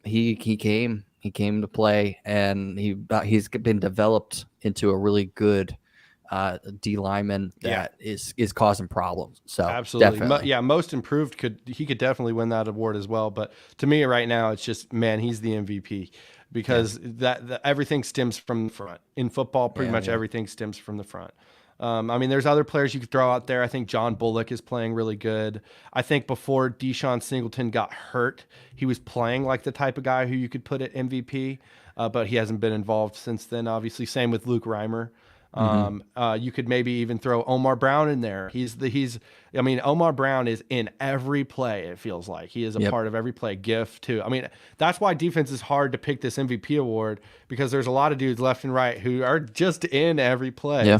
he came to play, and he's been developed into a really good D lineman that is causing problems. So absolutely, definitely. Most improved could definitely win that award as well. But to me, right now, it's just he's the MVP. Because that everything stems from the front. In football, pretty much everything stems from the front. There's other players you could throw out there. I think John Bullock is playing really good. I think before Deshaun Singleton got hurt, he was playing like the type of guy who you could put at MVP, but he hasn't been involved since then, obviously. Same with Luke Reimer. You could maybe even throw Omar Brown in there. Omar Brown is in every play. It feels like he is a part of every play. GIF too. That's why defense is hard to pick this MVP award because there's a lot of dudes left and right who are just in every play. Yeah.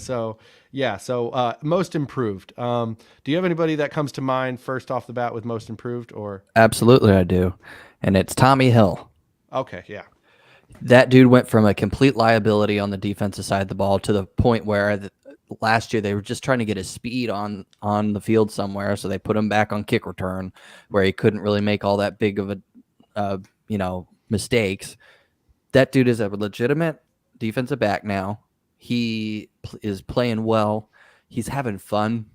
So most improved. Do you have anybody that comes to mind first off the bat with most improved or? Absolutely, I do. And it's Tommy Hill. Okay. Yeah. That dude went from a complete liability on the defensive side of the ball to the point where last year they were just trying to get his speed on the field somewhere, so they put him back on kick return where he couldn't really make all that big of a mistakes. That dude is a legitimate defensive back now. He is playing well. He's having fun.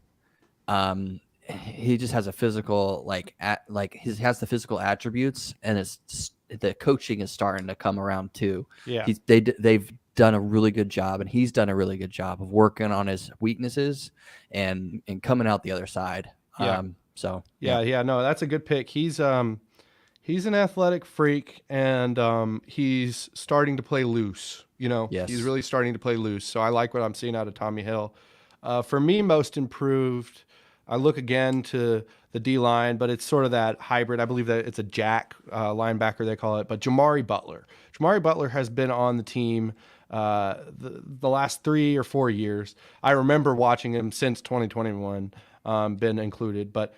He just has a physical he has the physical attributes, and the coaching is starting to come around too. Yeah, they've done a really good job, and he's done a really good job of working on his weaknesses and coming out the other side. Yeah. No, that's a good pick. He's an athletic freak, and he's starting to play loose. He's really starting to play loose. So I like what I'm seeing out of Tommy Hill. For me, most improved, I look again to the D-line, but it's sort of that hybrid. I believe that it's a jack linebacker, they call it, but Jamari Butler. Jamari Butler has been on the team the last 3 or 4 years. I remember watching him since 2021, been included, but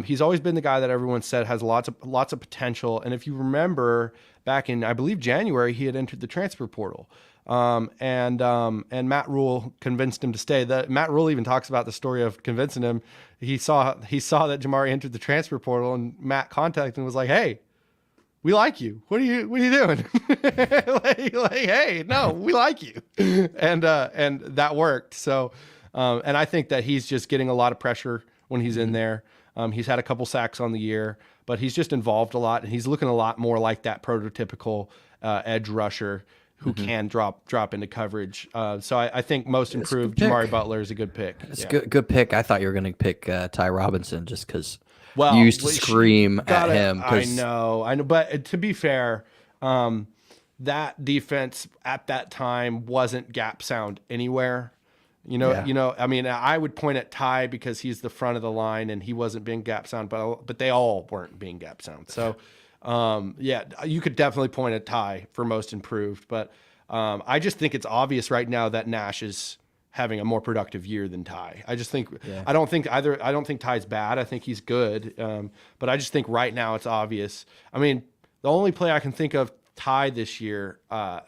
he's always been the guy that everyone said has lots of potential. And if you remember back in, I believe, January, he had entered the transfer portal. And Matt Rule convinced him to stay. Matt Rule even talks about the story of convincing him. He saw that Jamari entered the transfer portal, and Matt contacted him and was like, "Hey, we like you. What are you doing?" Hey, no, we like you. And that worked. So, and I think that he's just getting a lot of pressure when he's in there. He's had a couple sacks on the year, but he's just involved a lot, and he's looking a lot more like that prototypical edge rusher who can drop into coverage. So I think most improved Jamari Butler is a good pick. It's a good pick. I thought you were going to pick Ty Robinson just because you used to scream at him. I know. But to be fair, that defense at that time wasn't gap sound anywhere. I mean, I would point at Ty because he's the front of the line and he wasn't being gap sound, but they all weren't being gap sound. So, you could definitely point at Ty for most improved, but I just think it's obvious right now that Nash is having a more productive year than Ty. I just think I don't think Ty's bad. I think he's good, but I just think right now it's obvious. I mean, the only play I can think of Ty this year,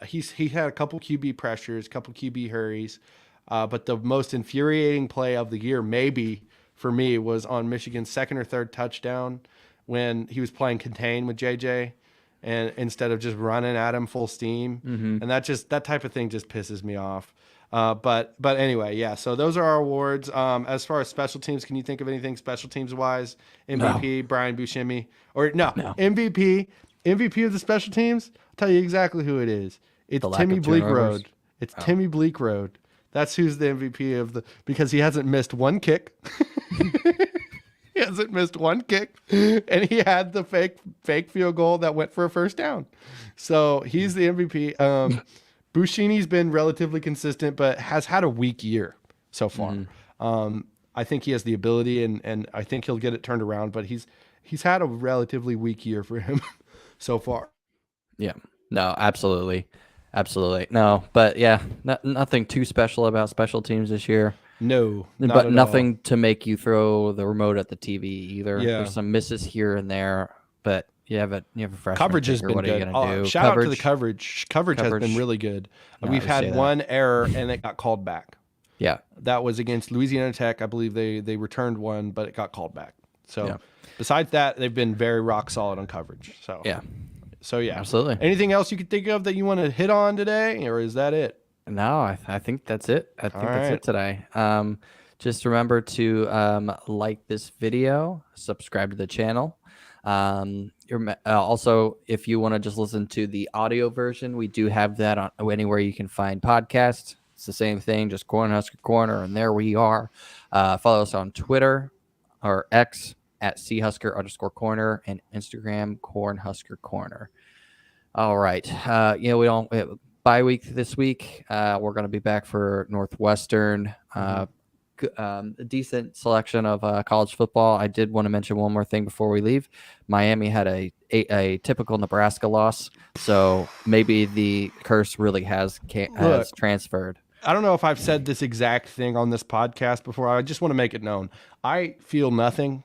he had a couple QB pressures, a couple QB hurries, but the most infuriating play of the year, maybe for me, was on Michigan's second or third touchdown when he was playing contain with JJ, and instead of just running at him full steam, and that type of thing just pisses me off. But anyway, yeah. So those are our awards. As far as special teams, can you think of anything special teams wise? MVP Brian Buscemi, or no. MVP of the special teams? I'll tell you exactly who it is. It's Timmy Bleakroad. It's Timmy Bleakroad. That's who's the MVP because he hasn't missed one kick. He hasn't missed one kick, and he had the fake field goal that went for a first down. So he's the MVP. Buscemi's been relatively consistent, but has had a weak year so far. I think he has the ability, and I think he'll get it turned around, but he's had a relatively weak year for him so far. Yeah. No, absolutely. No, but yeah, nothing too special about special teams this year. No, but nothing to make you throw the remote at the TV either. Yeah. There's some misses here and there, but you have a freshman coverage has been what good. Are you gonna do? Shout out to the coverage. Coverage has been really good. No, We've had one error and it got called back. Yeah, that was against Louisiana Tech. I believe they returned one, but it got called back. So besides that, they've been very rock solid on coverage. So yeah, absolutely. Anything else you could think of that you want to hit on today, or is that it? No, I think that's it. I think that's it today. Just remember to like this video, subscribe to the channel. Also, if you want to just listen to the audio version, we do have that on anywhere you can find podcasts. It's the same thing, just Cornhusker Corner, and there we are. Follow us on Twitter or X at @CHusker_corner and Instagram Cornhusker Corner. All right. We don't bye week this week. We're going to be back for Northwestern. A decent selection of college football. I did want to mention one more thing before we leave. Miami had a typical Nebraska loss, so maybe the curse really has transferred. I don't know if I've said this exact thing on this podcast before. I just want to make it known. I feel nothing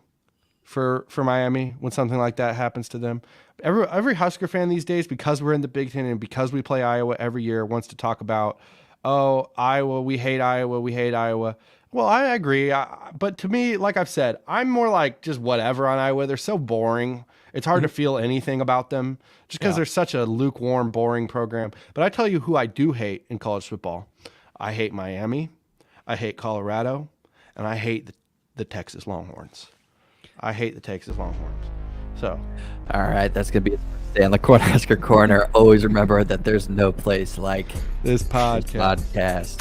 for Miami when something like that happens to them. Every Husker fan these days, because we're in the Big Ten and because we play Iowa every year, wants to talk about, Iowa, we hate Iowa. Well, I agree. But to me, like I've said, I'm more like just whatever on Iowa. They're so boring. It's hard to feel anything about them just because they're such a lukewarm, boring program. But I tell you who I do hate in college football. I hate Miami. I hate Colorado. And I hate the Texas Longhorns. I hate the Texas Longhorns. So, all right, that's going to be it for on the Cornhusker Corner. Always remember that there's no place like this podcast.